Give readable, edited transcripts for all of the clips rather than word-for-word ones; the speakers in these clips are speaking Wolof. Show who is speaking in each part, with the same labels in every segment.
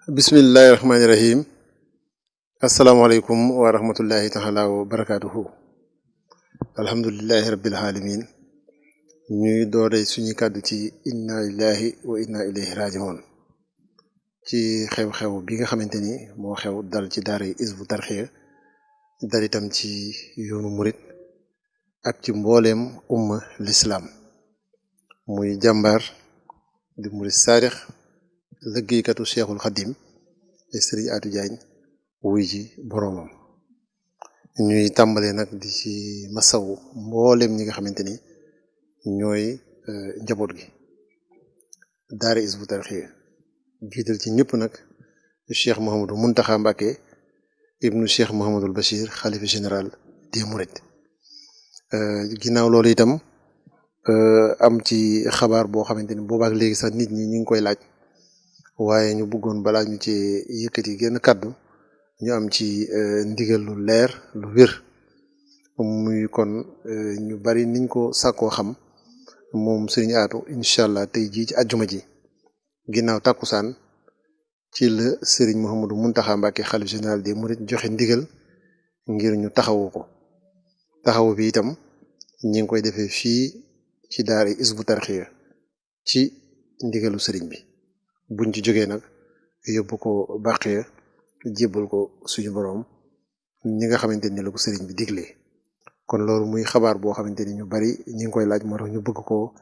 Speaker 1: bismillahi rahmaani rahim asalaamaaleykum wa rahmatullahi taala wa barakaatuhu alhamdulilahi rabbil alamin ñuy doore suñu kàddu ci inna lillahi wa inna ilayhi rajiun ci xew-xew bi nga xamante ni moo xew dal ci daara Hizbut Tarqiyyah dal itam ci yoonu murit ak ci mbooleem umma l'islam muy jàmbaar di murit saadix liggéeykatu Cheikhul Khadim te Sëriñ Atou Diagne wuy ji boroomam ñuy tàmbalee nag di ci masawu mbooleem ñi nga xamante ni ñooy njaboot gi daara Hizbut Tarqiyyah jiital ci ñëpp nag Cheikh Mouhamadou Mountakha Mbacké ibnu Cheikh Mouhamadoul Bachir xalifa général des Mourides ginnaaw loolu itam am ci xabaar boo xamante ni boobaak léegi sax nit ñi ñu ngi koy laaj waaye ñu bëggoon balaa ñu ci yëkkati genn kàddu ñu am ci ndigal lu leer lu wér muy kon ñu bari niñ ko sàkkoo xam moom Sëriñ Atou incha allah tey jii ci àjjuma ji ginnaaw tàkkusaan ci la Sëriñ Mouhamadou Mountakha Mbacké xalif général des Mourides joxe ndigal ngir ñu taxawu ko taxawu bi itam ñi ngi koy defee fii ci daara Hizbut Tarqiyyah ci ndigalu sëriñ bi buñ ci jógee nag yóbbu ko Baqiya jébbal ko suñu boroom ñi nga xamante ni la ko sëriñ bi diglee kon loolu muy xabaar boo xamante ni ñu bari ñi ngi koy laaj moo tax ñu bëgg ko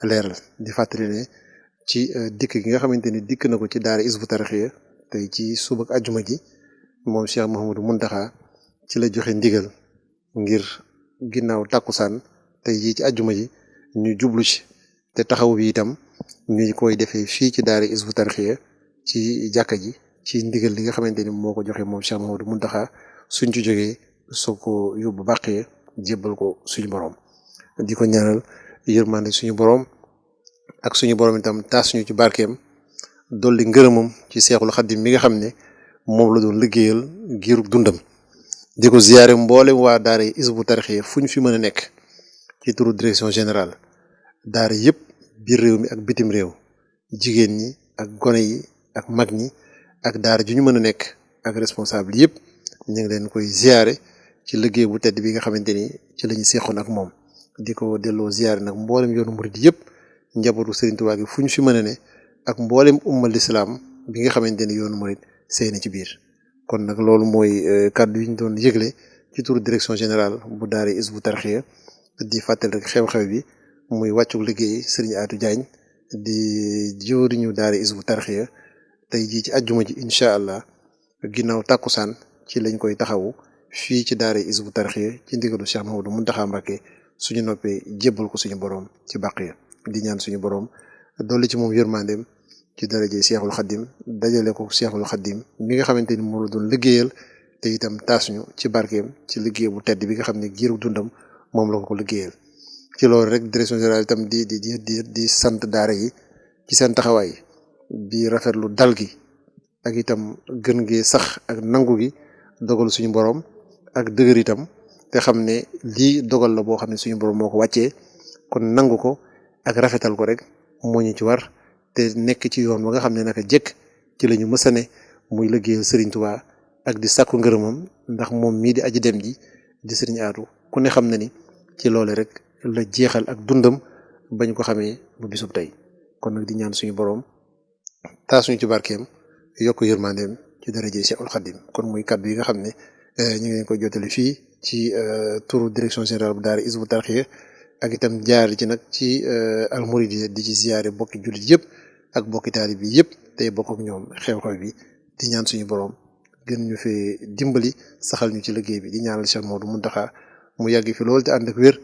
Speaker 1: leeral di fàttali ne ci dikk gi nga xamante ni dikk na ko ci daara Hizbut Tarqiyyah tey ci suba ak àjjuma ji moom Cheikh Mouhamadou Mountakha ci la joxe ndigal ngir ginnaaw tàkkusaan tey jii ci àjjuma ji ñu jublu ci te taxaw bi itam ñu koy defee fii ci daara Hizbut Tarqiyyah ci jàkka ji ci ndigal li nga xamante ni moo ko joxe moom Cheikh Mouhamadou Mountakha suñ ci jógee soo ko yóbbu Baqiya jébbal ko suñu borom di ko ñaanal yërmande suñu borom ak suñu borom itam taas ñu ci barkeem dolli ngërëmam ci Seexul Xaddim mi nga xam ne moom la doon liggéeyal giirug dundam di ko ziyaare mboolem waa daara Hizbut Tarqiyyah fu ñu fi mën a nekk ci turu direction générale daara yëpp biir réew mi ak bitim réew jigéen ñi ak gone yi ak mag ñi ak daara ju ñu mën a nekk ak responsable yëpp ñu ngi leen koy ziyaare ci liggéey bu tedd bi nga xamante ni ci la ñu seexoon ak moom di ko delloo ziyaare nag mboolem yoonu murid yëpp njabootu Sëriñ Tuubaa gi fu ñu fi mën a ne ak mboolem umma lislaam bi nga xamante ni yoonu murid seeni ci biir kon nag loolu mooy kàddu yi ñu doon yëgle ci turu direction générale bu daara Hizbut Tarqiyyah di fàttali rek xew-xew bi muy wàccug liggéey Sëriñ Atou Diagne di jëwriñu daara Hizbut Tarqiyyah tey jii ci àjjuma ji incha allah ginnaaw tàkkusaan ci lañ koy taxawu fii ci daara Hizbut Tarqiyyah ci ndigalu Cheikh Mouhamadou Mountakha Mbacké suñu noppee jébbal ko suñu borom ci Baqiya di ñaan suñu borom dolli ci moom yërmandeem ci daraje Cheikhul Khadim dajale ko Cheikhul Khadim mi nga xamante ni moom la doon liggéeyal te itam taas ñu ci barkeem ci liggéey bu tedd bi nga xam ne giiru dundam moom la ko liggéeyal. ci loolu rek direction générale itam di sant daara yi ci seen taxawaay di rafetlu dal gi ak itam gën gi sax ak nangu gi dogal suñu borom ak dëgër itam te xam ne lii dogal la boo xam ne suñu borom moo ko wàccee kon nangu ko ak rafetal ko rek moo ñu ci war te nekk ci yoon ba nga xam ne naka jëkk ci la ñu mësane muy liggéeyal Serigne Touba ak di sàkku ngërëmam ndax moom mii di aji dem ji di Serigne Atou ku ne xam na ni ci loole rek la jeexal ak dundam bañ ko xamee bu bisub tey kon nag di ñaan suñu borom taas ñu ci barkeem yokk yërmandeem ci daraje Cheikhul Khadim kon muy kaddu yi nga xam ne ñu ngi leen koy jotale fii ci turu direction générale bu daara Hizbut Tarqiyyah ak itam jaar ci nag ci almouridiya di ci ziyaare bokki jullit yëpp ak bokki taali bi yëpp tey bokk ak ñoom xew-xew bi di ñaan suñu borom gën ñu fee dimbali saxal ñu ci liggéey bi di ñaanal Cheikh Mouhamadou Mountakha mu yàgg fi loolu te ànd ak wér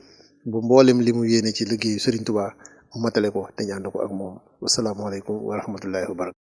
Speaker 1: bu mboolem li mu yéene ci liggéeyu Serigne Touba mu matale ko te ñu ànd ko ak moom wasalaamaaleykum wa rahmatullahi wa barakatuh